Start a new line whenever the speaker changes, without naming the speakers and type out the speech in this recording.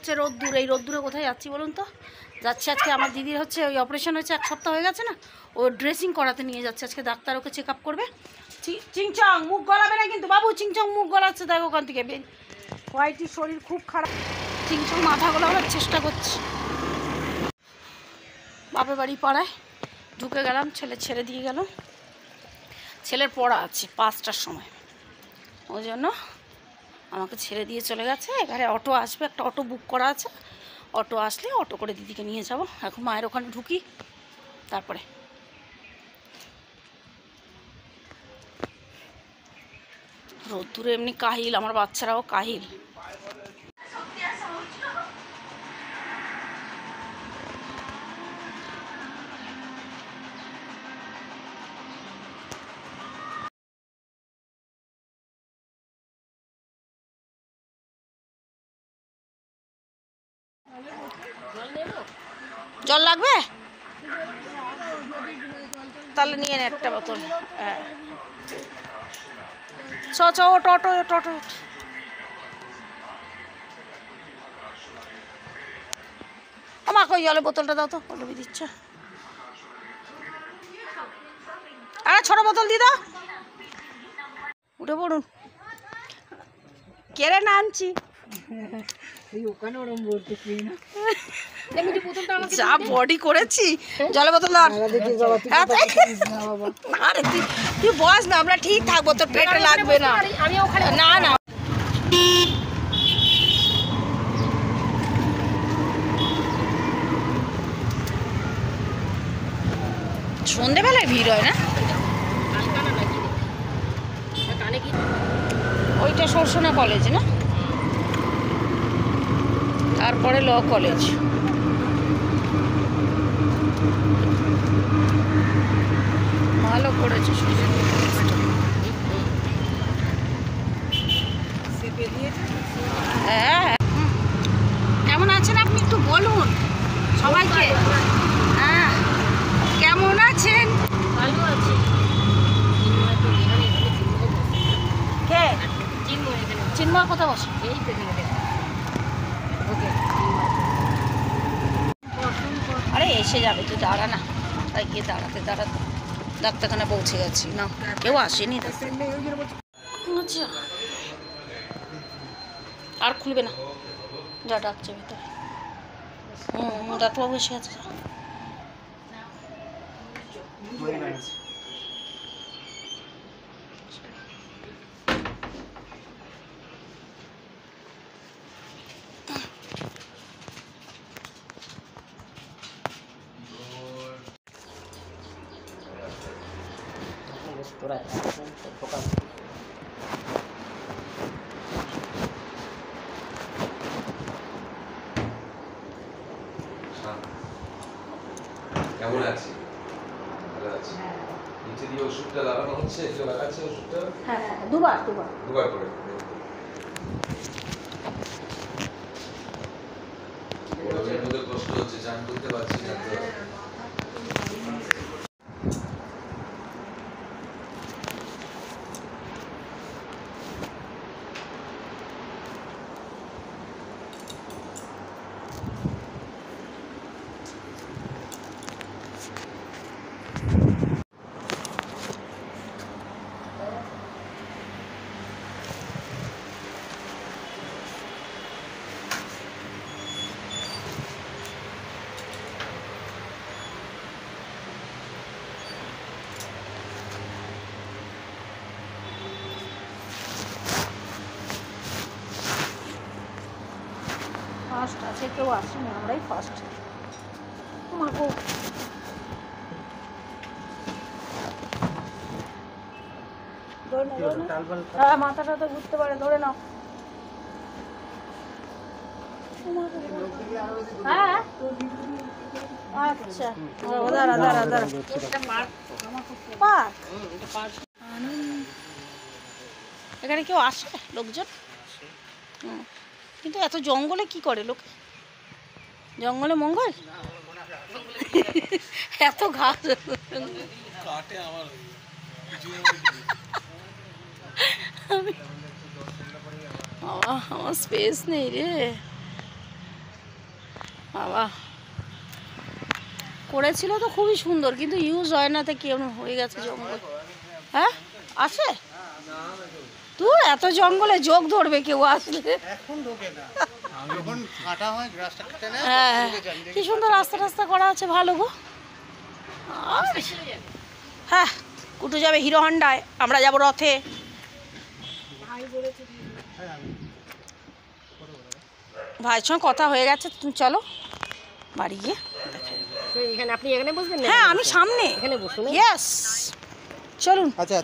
হচ্ছে রোদ্দুর। এই রোদ্দুরে কোথায় যাচ্ছি বলুন তো? যাচ্ছি আজকে আমার দিদির হচ্ছে ওই অপারেশন হয়েছে, 1 সপ্তাহ হয়ে গেছে না, ও ড্রেসিং করাতে নিয়ে যাচ্ছে আজকে ডাক্তার, ওকে চেক আপ করবে। চিংচং মুখ গলাবে না কিন্তু বাবু, চিংচং মুখ গলাচ্ছে, দেখো ওখান থেকে বের। হোয়াইটির শরীর খুব খারাপ, চিংচং মাথা গলাবার চেষ্টা করছে। বাপের বাড়ি পাড়ায় ঢুকে গেলাম, ছেলে ছেড়ে দিয়ে গেল, ছেলের পড়া আছে 5টার সময়, ওই জন্য আমাকে ছেড়ে দিয়ে চলে গেছে। এবারে অটো আসবে, একটা অটো বুক করা আছে, অটো আসলে অটো করে দিদিকে নিয়ে যাব। এখন মায়ের ওখানে ঢুকি, তারপরে রোদ্দুরে এমনি কাহিল, আমার বাচ্চারাও কাহিল। জল লাগবে? তাহলে নিয়ে নে একটা বোতল। হ্যাঁ চ চ, ওটো অটো অটো অটো। আমাকে ওই জলের বোতলটা দাও তো, পল্লবী দিচ্ছে। আরে ছোট বোতল দিয়ে দাও। উঠে পড়ুন, কেড়ে না আনছি। যা বডি করেছি, জলের বোতল তুই বস না, আমরা ঠিক থাকবো, তোর পেটে লাগবে না। না না সন্ধ্যেবেলায় ভিড় হয় না? ওইটা সরসনা কলেজ না, তারপরে ল কলেজ। ভালো করেছে হ্যাঁ। কেমন আছেন আপনি একটু বলুন সবাইকে। হ্যাঁ কেমন আছেন? ভালো আছি। কে চিন্ময় কোথায় বসে? এই আরে এসে যাবে, তুই দাঁড়া না। তাই গিয়ে দাঁড়াতে দাঁড়াতে ডাক্তারখানা পৌঁছে গেছি না, কেউ আসেনি। আচ্ছা আর খুলবে না, যা ডাকছে ভিতরে। ডাক্তারবাবু এসে আছে।
কেমন আছি? ভালো আছি। নিচে দিয়ে ওষুধটা লাগানো হচ্ছে, এটা লাগাচ্ছে ওষুধটা?
হ্যাঁ দুবার
করে। ওর মধ্যে কষ্ট হচ্ছে, চান করতে পারছি না তো।
ফার্স্ট আছে, কেউ আসেনি, আমরাই ফার্স্ট। মাগো হ্যাঁ মাথাটা তো ঘুরতে পারে, ধরে নাও। হ্যাঁ আচ্ছা দাঁড়া দাঁড়া দাঁড়া। এখানে কেউ আসে লোকজন? কিন্তু এত জঙ্গলে কি করে লোক? জঙ্গলে মঙ্গল? এত ঘাস আমার স্পেস নেই রে। বাবা করেছিল তো খুবই সুন্দর, কিন্তু ইউজ হয় না, তো কেমন হয়ে গেছে জঙ্গল। হ্যাঁ আছে তুই এত জঙ্গলে যোগ ধরবে কেউ আসলে। হ্যাঁ কি সুন্দর রাস্তা রাস্তা করা আছে, ভালো গো। হ্যাঁ কুটু যাবে হিরো হন্ডায়, আমরা যাব রথে। ভাইয়ের সঙ্গে কথা হয়ে গেছে, তুমি চলো বাড়ি গিয়ে।
এখানে আপনি এখানে বসবেন?
হ্যাঁ আমি সামনে।
এখানে বসুন।
ইয়েস চলুন।
আচ্ছা